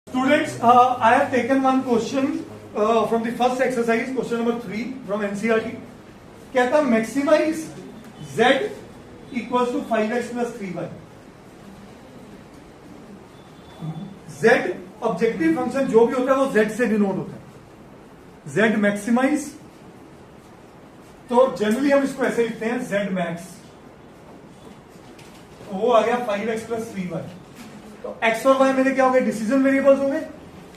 Students, I have taken one question from the first exercise, question number 3 from NCERT. कहता maximize z equals to 5x plus 3y. z objective function जो भी होता है वो z से denote होता है. z मैक्सिमाइज, तो जनरली हम इसको ऐसे लिखते हैं z मैक्स. तो वो आ गया 5x plus 3y. तो x और y मेरे क्या हो गए? डिसीजन वेरिएबल्स हो गए.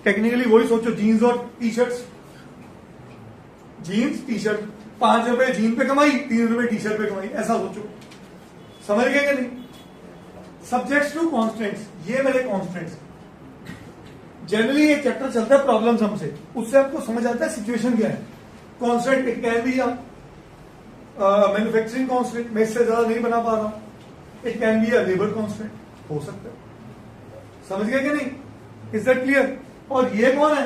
टेक्निकली वही सोचो, जीन्स और T shirts. Jeans T shirt, 5 रुपए जीन पे कमाई, 3 रुपए टी शर्ट पे कमाई, ऐसा सोचो. समझ गए क्या नहीं? सब्जेक्ट्स टू कॉन्स्टेंट्स, ये मेरे कॉन्स्टेंट्स. जनरली ये चैप्टर चलता है प्रॉब्लम्स हमसे, उससे आपको समझ आता है सिचुएशन क्या है. Constant it can be manufacturing constant, मैं इससे ज्यादा नहीं बना पा रहा हूं. It can be a labour constant, हो सकता है. समझ गए कि नहीं? Is that clear? और ये कौन है?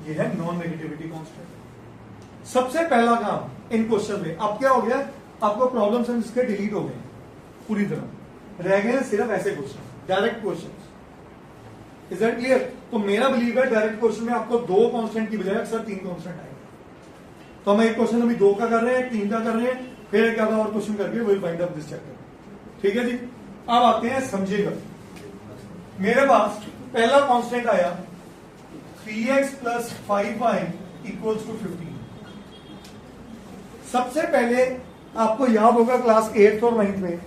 ये है नॉन नेगेटिविटी कॉन्स्टेंट. सबसे पहला काम इन क्वेश्चन में अब क्या हो गया? आपको प्रॉब्लम सम इसके डिलीट हो गए पूरी तरह, रह गए सिर्फ ऐसे question, direct question. Is that clear? तो मेरा बिलीव है डायरेक्ट क्वेश्चन में आपको 2 कांस्टेंट की बजाय अक्सर 3 कांस्टेंट आएंगे. तो हम एक क्वेश्चन अभी 2 का कर रहे हैं, 3 का कर रहे हैं, फिर एक आधा और क्वेश्चन करके will find out this chapter. ठीक है जी. अब आते हैं, समझिएगा. मेरे पास पहला कांस्टेंट आया 3x plus 5y equals to 15. सबसे पहले आपको याद होगा क्लास 8th और 9th में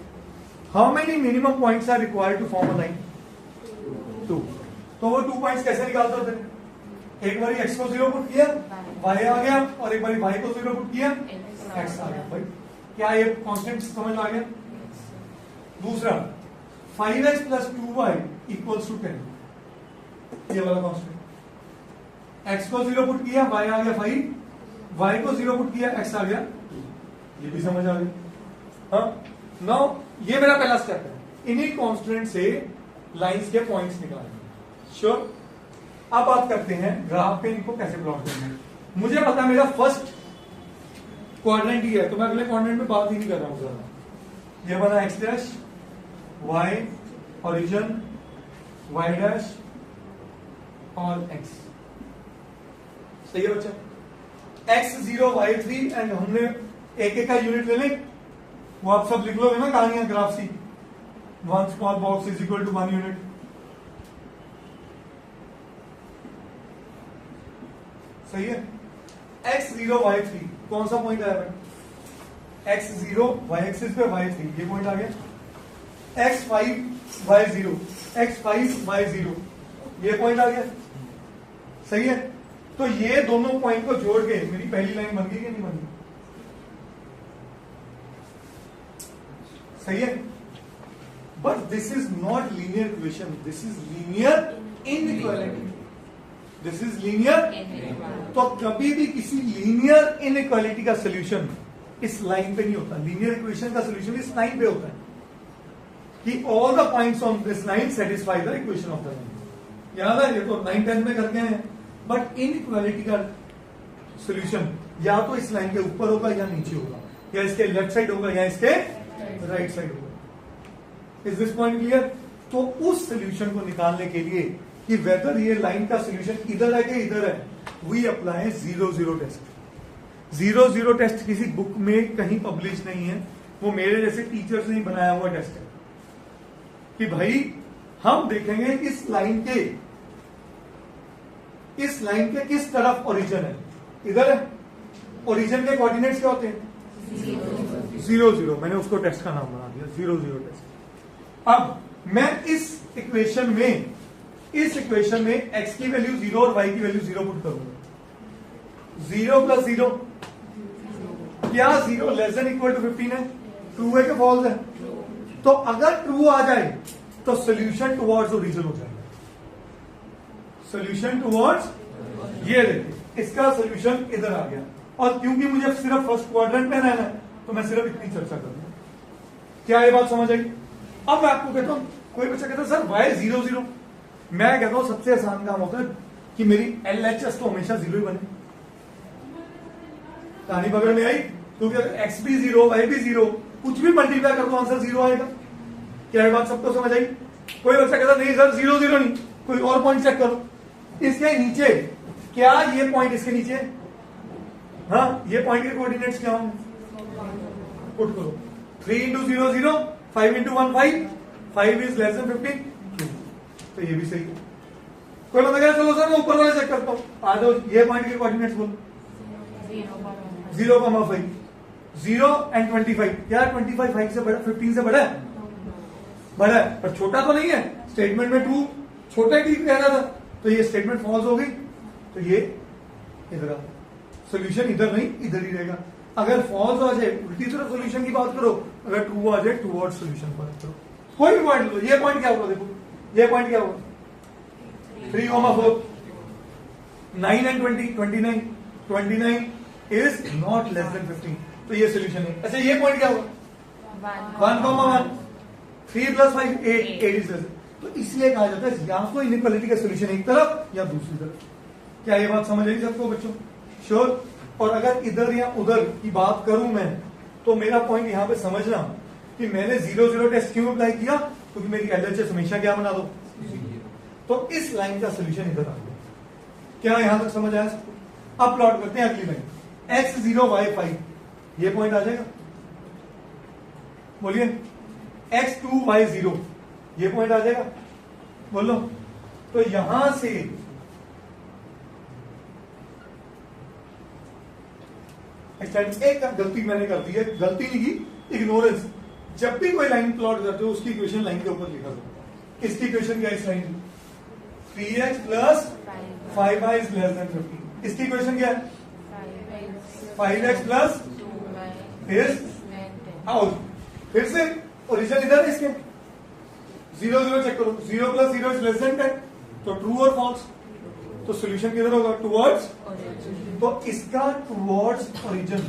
how many minimum points are required to form a line? 2. तो वो 2 पॉइंट्स कैसे निकालते थे? एक बार x को 0 पुट किया, y आ गया, और एक बार y को 0 पुट किया, x आ गया. भाई क्या ये कांस्टेंट समझ आ गया? दूसरा 5x plus 2y equals to 10. ये वाला कांस्टेंट. x को 0 पुट किया, y आ गया 5, y को 0 पुट किया, x आ गया. ये भी समझ आ गई. हाँ, नाउ ये मेरा पहला स्टेप है. इन्हीं कांस्टेंट से लाइंस के पॉइंट्स निकालने. श्योर? अब बात करते हैं ग्राफ पे इनको कैसे प्लॉट करना है. मुझे पता मेरा फर्स्ट क्वाड्रेंट ही है, तो मैं अगले क्वाड्रेंट में बात ही नहीं कर रहा हूं ज्यादा. ये बना x dash, y origin, y dash और x. सही है बच्चा? x0 y3 एंड हमने एक एक का यूनिट ले लें. वो आप सब लिख लोगे ना कहानियां ग्राफ सी. 1 small box is equal to 1 unit. सही है? x0 y3 कौन सा पॉइंट आया भाई? x0 y एक्सिस पे y3, ये पॉइंट आ गया. x5 y0, x5 y0, ये पॉइंट आ गया. सही है? तो ये दोनों पॉइंट को जोड़ के मेरी पहली लाइन बन गई कि नहीं बनी? सही है? But this is not linear equation, this is linear inequality. This is linear. तो कभी भी किसी लीनियर इनइक्वालिटी का सोल्यूशन इस लाइन पे नहीं होता. लीनियर इक्वेशन का सोल्यूशन इस लाइन पे होता है कि all the points on this line satisfy the equation of the line. याद है? ये तो 9-10 में करके हैं. बट इनइक्वालिटी का सोल्यूशन या तो इस लाइन के ऊपर होगा या नीचे होगा, या इसके लेफ्ट साइड होगा या इसके राइट साइड होगा. Is this point clear? तो उस सोल्यूशन को निकालने के लिए कि वेदर ये लाइन का सोल्यूशन इधर है कि इधर है, वी अप्लाई 0-0 टेस्ट. 0-0 टेस्ट किसी बुक में कहीं पब्लिश नहीं है, वो मेरे जैसे टीचर्स ने बनाया हुआ टेस्ट है कि भाई हम देखेंगे इस लाइन के किस तरफ ओरिजिन है. इधर है. ओरिजिन के कोऑर्डिनेट्स क्या होते हैं? 0-0. मैंने उसको टेस्ट का नाम बना दिया 0-0 टेस्ट. अब मैं इस इक्वेशन में x की वैल्यू 0 और y की वैल्यू 0 पुट करूंगा. 0 प्लस 0 क्या 0 लेस देन इक्वल टू 15 है? ट्रू है कि फॉल्स है? तो अगर ट्रू आ जाए तो सोल्यूशन टुवर्ड्स ओरिजिन हो जाएगा. सोल्यूशन टुवर्ड्स, ये देखिए इसका सोल्यूशन इधर आ गया. और क्योंकि मुझे सिर्फ फर्स्ट क्वाड्रेंट में रहना है तो मैं सिर्फ इतनी चर्चा करूंगा. क्या ये बात समझ आई? अब मैं आपको कहता हूं, कोई बच्चा कहता है सर y 0-0. मैं कहता हूं सबसे आसान काम होता है कि मेरी LHS तो हमेशा 0 ही बने. कहानी पकड़ में आई? क्योंकि अगर x भी 0 y भी 0, कुछ भी मल्टीप्लाई कर दो आंसर 0 आएगा. क्या ये बात सबको समझ आई? कोई बच्चा कहता नहीं सर 0-0 नहीं, कोई और पॉइंट चेक करो इसके नीचे, क्या ये पॉइंट इसके नीचे, हाँ ये पॉइंट के कोऑर्डिनेट्स क्या होंगे, पुट करो 3 into 0 0, 5 into 1 5, 5 is less than 15, तो ये भी सही है। कोई बंदा कह चलो सर मैं ऊपर वाले चेक करता हूँ, आ जाओ ये पॉइंट के कोऑर्डिनेट्स बोलो 0,5, 0 and 25, क्या 25 5 से बड़ा 15 से बड़ा है, बड़ा है पर छोटा तो नहीं है, स्टेटमेंट में 2 छोटा ही कह रहा था, तो ये स्टेटमेंट फॉल्स हो गई, तो ये इधर सोल्यूशन इधर नहीं इधर ही रहेगा। अगर फॉल्स आ जाए उल्टी तरफ सोल्यूशन की बात करो, अगर ट्रू आ जाए टूवर्ड सोल्यूशन पर करो। कोई भी पॉइंट लो, ये पॉइंट क्या होगा, देखो ये पॉइंट क्या होगा 3, 4, 9 and 20, 29, 29 is not less than 15, तो ये सोल्यूशन है। अच्छा ये पॉइंट क्या होगा 1, 3 plus 5 8 is less, तो इसलिए कहा जाता है या तो इनइक्वालिटी का सोल्यूशन एक तरफ या दूसरी तरफ। क्या ये बात समझ आई सबको बच्चों, श्योर। और अगर इधर या उधर की बात करूं मैं, तो मेरा पॉइंट यहां पे समझना कि मैंने 0 टेस्ट क्यों अप्लाई किया, क्योंकि मेरी एलएचएस हमेशा क्या बना दो, तो इस लाइन का सोल्यूशन इधर आ गया। क्या यहां तक समझ आया सबको। अब प्लॉट करते हैं अगली लाइन x0 y5, ये पॉइंट आ जाएगा, बोलिए x2 y0, ये पॉइंट आ जाएगा, बोलो। तो यहां से एक गलती मैंने कर दी है, गलती नहीं की, इग्नोरेंस। जब भी कोई लाइन प्लॉट करते हो उसकी इक्वेशन लाइन के ऊपर लिखा दो। इसकी इक्वेशन क्या है इस लाइन की, 3x plus 5y is less than 15। इसकी इक्वेशन क्या है 5x प्लस आउट, फिर से ओरिजिनल इधर इसके 0 0 चेक करो, 0 प्लस 0 इज लेस देन 10, तो ट्रू और फॉल्स, तो सोल्यूशन किधर होगा टुवर्ड्स, तो इसका टुवर्ड्स ओरिजिन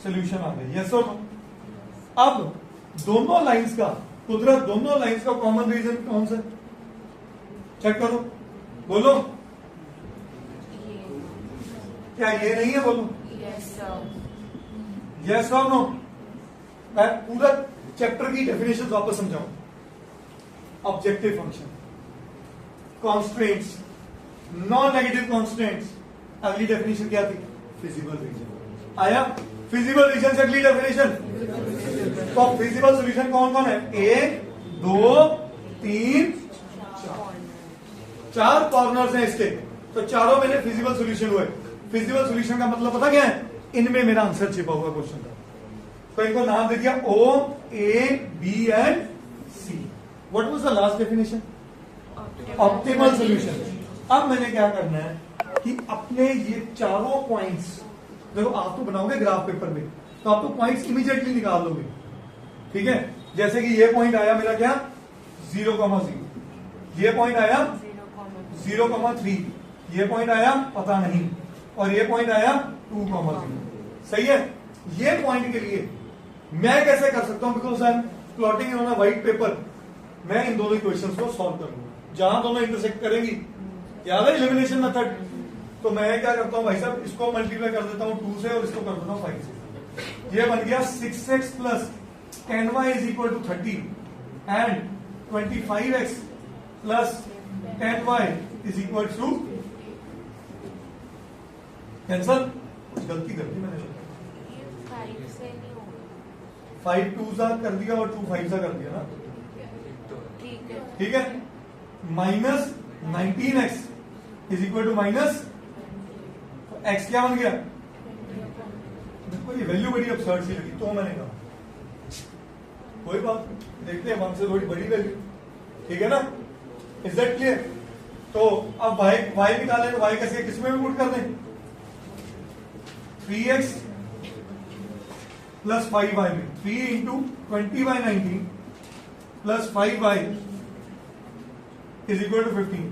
सोल्यूशन आ गया, यस और नो। अब दोनों लाइंस का कुदरत, दोनों लाइंस का कॉमन रीजन कौन सा, चेक करो, बोलो। क्या ये नहीं है, बोलो यस और नो। मैं पूरा चैप्टर की डेफिनेशन वापस समझाऊं। Objective function, constraints, non negative constants, अगली डेफिनेशन क्या थी, फिजिबल रीजन। आया फिजिबल रीजन से अगली डेफिनेशन, तो फिजिबल सॉल्यूशन कौन कौन है, 1 2 3 4 कॉर्नर्स हैं इसके, तो चारों मेरे फिजिबल सॉल्यूशन हुए। फिजिबल सॉल्यूशन का मतलब पता क्या है, इनमें मेरा आंसर छिपा हुआ क्वेश्चन का, तो इनको नाम दे दिया O A B and C। What was the last definition, optimal solution. अब मैंने क्या करना है कि अपने ये चारों पॉइंट्स, देखो आप तो बनाओगे ग्राफ पेपर में, तो आप तो पॉइंट्स इमीडिएटली निकाल लोगे, ठीक है। जैसे कि ये पॉइंट आया मेरा क्या 0,0, ये पॉइंट आया 0,3, ये पॉइंट आया पता नहीं, और ये पॉइंट आया 2,0। सही है। ये पॉइंट के लिए मैं कैसे कर सकता हूं, because I am plotting on a white paper, मैं इन दोनों इक्वेशंस को सॉल्व करूंगा जहां दोनों इंटरसेक्ट करेंगी, याद है एलिमिनेशन मेथड। तो मैं क्या करता हूं भाई साहब, इसको मल्टीप्लाई कर देता हूं 2 से और इसको कर देता हूं 5 से। ये बन गया 6x plus 10y is equal to 30 and 25x plus 10y is equal to, cancel, कुछ गलती कर दी मैंने, 5 2 सा कर दिया और 2 5 सा कर दिया ना, ठीक है। Minus 19x is equal to minus, X क्या बन गया, देखो ये वैल्यू बड़ी अपसर्ड सी लगी, तो मैंने कहा कोई बात, देखते हैं 1 से थोड़ी बड़ी वैल्यू, ठीक है ना, इज दैट क्लियर। तो अब y निकालें, तो y कैसे किसमें भी पुट कर दें, 3x प्लस 5y में, 3 into 20/19 plus 5y is equal to 15,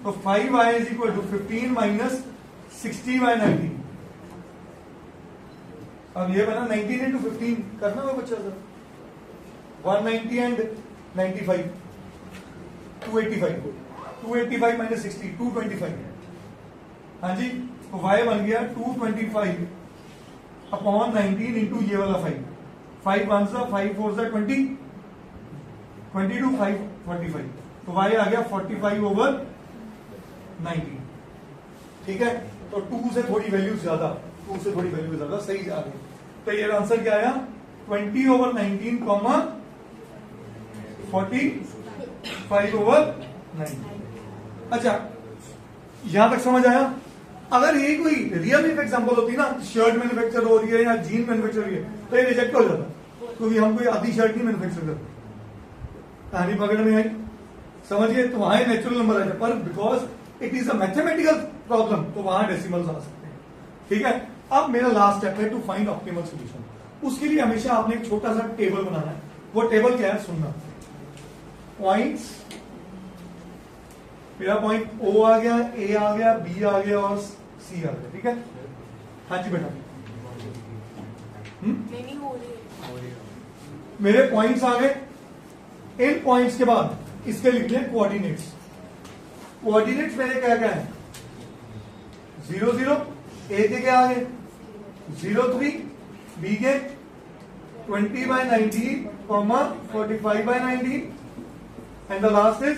तो 5y is equal to 15 minus 60/19। अब ये बना 19 इंटू 15, करना होगा बच्चा सर, 190 एंड 95, 285, 285 माइनस 60, 225। हाँ जी, तो y बन गया 225 अपॉन 19 इंटू ये वाला 5, 5 1 सा 5 4 सा 20, 22 5 45, तो y आ गया 45/19। ठीक है, तो 2 से थोड़ी वैल्यू ज्यादा, 2 से थोड़ी वैल्यू ज्यादा, सही आ गई। तो ये आंसर क्या आया? 20/19, 45/19। अच्छा, यहां तक समझ आया? अगर ये कोई रियल लाइफ एग्जांपल होती ना, शर्ट मैन्युफैक्चर हो रही है या जीन मैन्युफैक्चर हो रही है, तो ये रिजेक्ट हो जाता, क्योंकि हम कोई आधी शर्ट नहीं मैन्युफैक्चर करते। कहानी पकड़ में आई? समझिए, तो वहां नेचुरल नंबर आ जाए, पर because it is a mathematical problem, तो वहां डेसिमल्स आ सकते हैं। ठीक है, अब मेरा लास्ट स्टेप है टू फाइंड ऑप्टिमल सॉल्यूशन। उसके लिए हमेशा आपने एक छोटा सा टेबल बनाना है। वो टेबल क्या है? सुनना, पॉइंट्स, मेरा पॉइंट O आ गया, A आ गया, B आ गया और C आ गया। ठीक है, हाँ जी बेटा। नहीं हो रही। मेरे पॉइंट्स आ गए। इन पॉइंट्स के बाद इसके लिख लिया कोऑर्डिनेट्स। कोऑर्डिनेट्स मेरे क्या क्या है? 0 0, A के क्या आ गए? 0 3, B के 20/19, 45/19, and the last is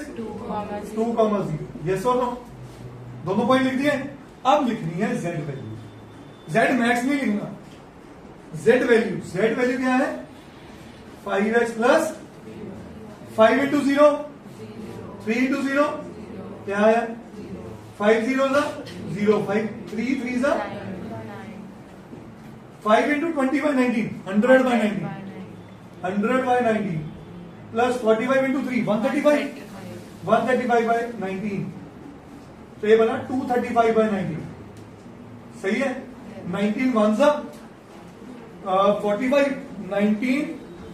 2,0। Yes और नो? दोनों पॉइंट लिख दिए। अब लिखनी है Z वैल्यू। Z मैक्स नहीं लिखना, Z वैल्यू। Z वैल्यू क्या है? 5x प्लस 5 into 0, 3 into 0 क्या है? 5 0 0, 5 3 3 5 into 20/19, 100/19, 100/19 प्लस 45 into 3, 135, 135/19, तो ये बना 235/19। सही है? 19 1 सा 45, 19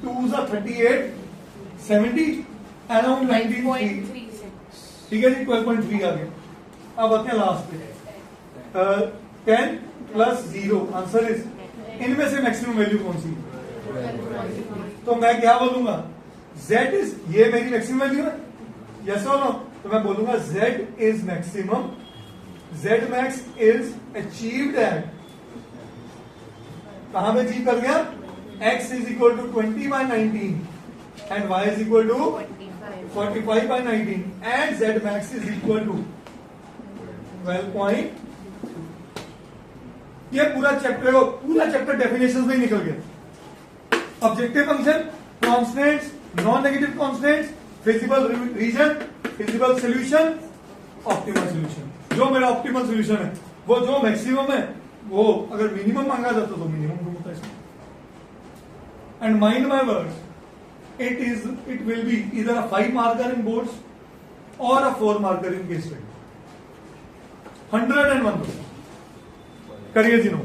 2 सा 38, 70, अराउंड 19.3। ठीक है जी, 12.3 आ गया। अब आते हैं लास्ट पे, 10 प्लस 0, आंसर इज, इनमें से मैक्सिमम वैल्यू कौन सी? तो मैं क्या बोलूंगा? Z इज, ये मेरी मैक्सिमम वैल्यू है, यस और नो? तो मैं बोलूंगा Z is maximum, Z max is achieved at, कहां में अचीव कर गया? X is equal to 20/19 and Y is equal to 45/19 and Z max is equal to 12. ये पूरा चैप्टर डेफिनेशन में निकल गया। Objective function, constants, non negative constants, feasible region, feasible solution, optimal solution. जो मेरा ऑप्टिमल सॉल्यूशन है, वो जो मैक्सिमम है, वो अगर मिनिमम मांगा जाता तो मिनिमम होता है इसमें। And mind my words, it will be either a 5 marker in boards or a 4 marker in case study. 101%. करिए जी नो।